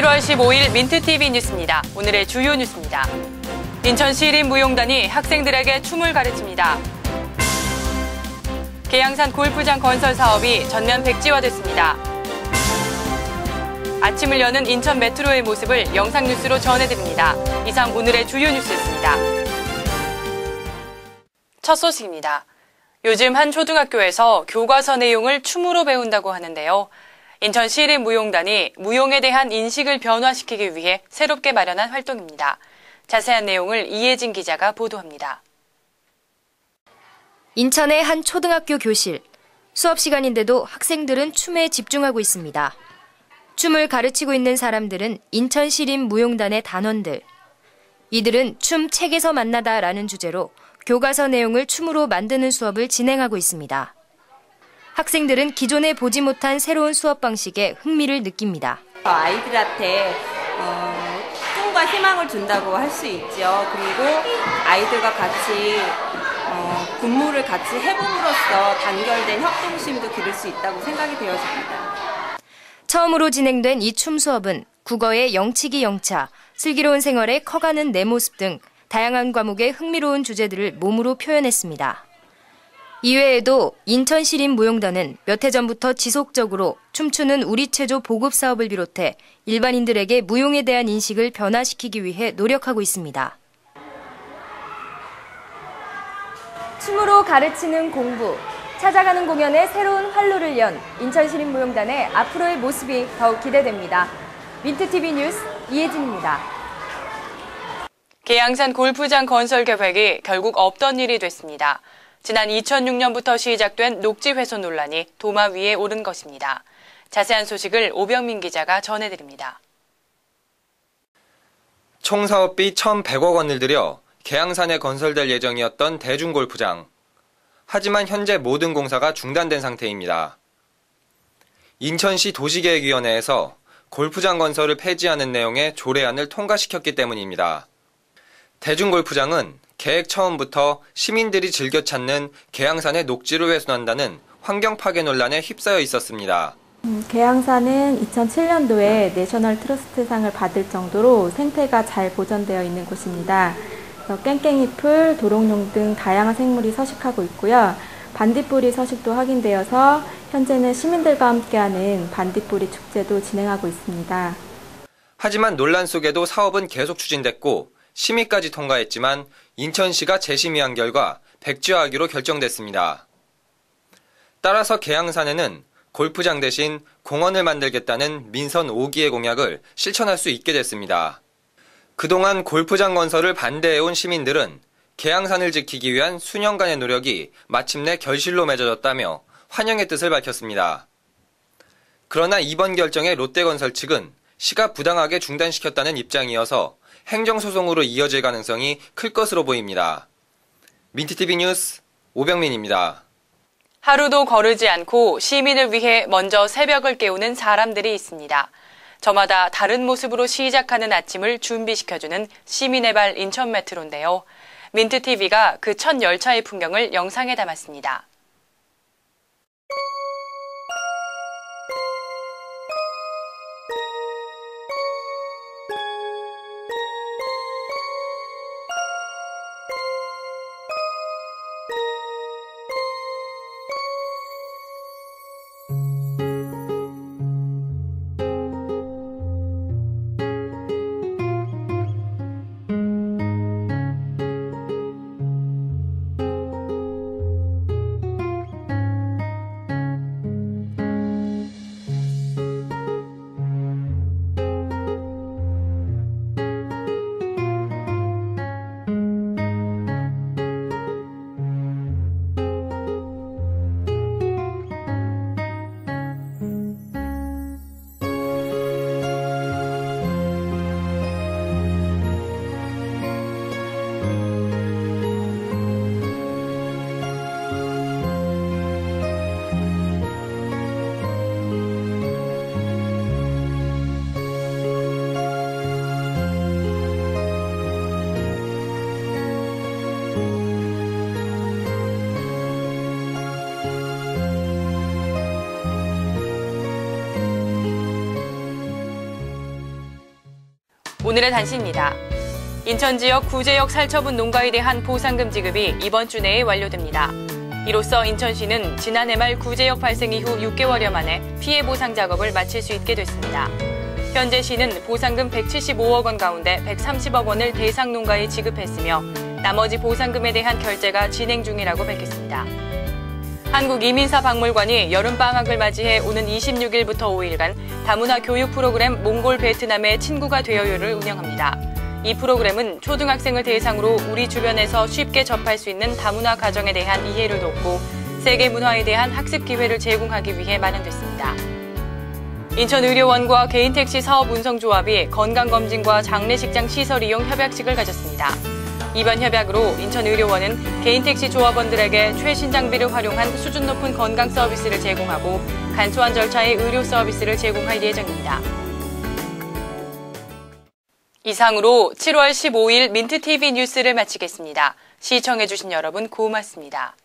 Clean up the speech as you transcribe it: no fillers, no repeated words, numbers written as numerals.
7월 15일 민트TV 뉴스입니다. 오늘의 주요 뉴스입니다. 인천시립무용단이 학생들에게 춤을 가르칩니다. 계양산 골프장 건설 사업이 전면 백지화됐습니다. 아침을 여는 인천 메트로의 모습을 영상 뉴스로 전해드립니다. 이상 오늘의 주요 뉴스였습니다. 첫 소식입니다. 요즘 한 초등학교에서 교과서 내용을 춤으로 배운다고 하는데요. 인천시립무용단이 무용에 대한 인식을 변화시키기 위해 새롭게 마련한 활동입니다. 자세한 내용을 이혜진 기자가 보도합니다. 인천의 한 초등학교 교실. 수업 시간인데도 학생들은 춤에 집중하고 있습니다. 춤을 가르치고 있는 사람들은 인천시립무용단의 단원들. 이들은 춤 책에서 만나다라는 주제로 교과서 내용을 춤으로 만드는 수업을 진행하고 있습니다. 학생들은 기존에 보지 못한 새로운 수업 방식에 흥미를 느낍니다. 아이들한테 꿈과 희망을 준다고 할 수 있죠. 그리고 아이들과 같이 군무를 같이 해봄으로써 단결된 협동심도 기를 수 있다고 생각이 되어집니다. 처음으로 진행된 이 춤 수업은 국어의 영치기 영차, 슬기로운 생활의 커가는 내 모습 등 다양한 과목의 흥미로운 주제들을 몸으로 표현했습니다. 이외에도 인천시립무용단은 몇 해 전부터 지속적으로 춤추는 우리 체조 보급 사업을 비롯해 일반인들에게 무용에 대한 인식을 변화시키기 위해 노력하고 있습니다. 춤으로 가르치는 공부, 찾아가는 공연에 새로운 활로를 연 인천시립무용단의 앞으로의 모습이 더욱 기대됩니다. 민트TV 뉴스 이혜진입니다. 계양산 골프장 건설 계획이 결국 없던 일이 됐습니다. 지난 2006년부터 시작된 녹지 훼손 논란이 도마 위에 오른 것입니다. 자세한 소식을 오병민 기자가 전해드립니다. 총 사업비 1,100억 원을 들여 계양산에 건설될 예정이었던 대중골프장. 하지만 현재 모든 공사가 중단된 상태입니다. 인천시 도시계획위원회에서 골프장 건설을 폐지하는 내용의 조례안을 통과시켰기 때문입니다. 대중골프장은 계획 처음부터 시민들이 즐겨 찾는 계양산의 녹지를 훼손한다는 환경 파괴 논란에 휩싸여 있었습니다. 계양산은 2007년도에 내셔널 트러스트상을 받을 정도로 생태가 잘 보존되어 있는 곳입니다. 깽깽이풀, 도롱뇽 등 다양한 생물이 서식하고 있고요. 반딧불이 서식도 확인되어서 현재는 시민들과 함께하는 반딧불이 축제도 진행하고 있습니다. 하지만 논란 속에도 사업은 계속 추진됐고 심의까지 통과했지만 인천시가 재심의한 결과 백지화하기로 결정됐습니다. 따라서 계양산에는 골프장 대신 공원을 만들겠다는 민선 5기의 공약을 실천할 수 있게 됐습니다. 그동안 골프장 건설을 반대해온 시민들은 계양산을 지키기 위한 수년간의 노력이 마침내 결실로 맺어졌다며 환영의 뜻을 밝혔습니다. 그러나 이번 결정에 롯데건설 측은 시가 부당하게 중단시켰다는 입장이어서 행정소송으로 이어질 가능성이 클 것으로 보입니다. 민트TV 뉴스 오병민입니다. 하루도 거르지 않고 시민을 위해 먼저 새벽을 깨우는 사람들이 있습니다. 저마다 다른 모습으로 시작하는 아침을 준비시켜주는 시민의 발 인천 메트로인데요. 민트TV가 그 첫 열차의 풍경을 영상에 담았습니다. 오늘의 단신입니다. 인천 지역 구제역 살처분 농가에 대한 보상금 지급이 이번 주 내에 완료됩니다. 이로써 인천시는 지난해 말 구제역 발생 이후 6개월여 만에 피해 보상 작업을 마칠 수 있게 됐습니다. 현재 시는 보상금 175억 원 가운데 130억 원을 대상 농가에 지급했으며 나머지 보상금에 대한 결제가 진행 중이라고 밝혔습니다. 한국이민사박물관이 여름방학을 맞이해 오는 26일부터 5일간 다문화 교육 프로그램 몽골 베트남의 친구가 되어요를 운영합니다. 이 프로그램은 초등학생을 대상으로 우리 주변에서 쉽게 접할 수 있는 다문화 가정에 대한 이해를 돕고 세계 문화에 대한 학습 기회를 제공하기 위해 마련됐습니다. 인천의료원과 개인택시 사업운송조합이 건강검진과 장례식장 시설 이용 협약식을 가졌습니다. 이번 협약으로 인천의료원은 개인택시 조합원들에게 최신 장비를 활용한 수준 높은 건강 서비스를 제공하고 간소한 절차의 의료 서비스를 제공할 예정입니다. 이상으로 7월 15일 민트TV 뉴스를 마치겠습니다. 시청해주신 여러분 고맙습니다.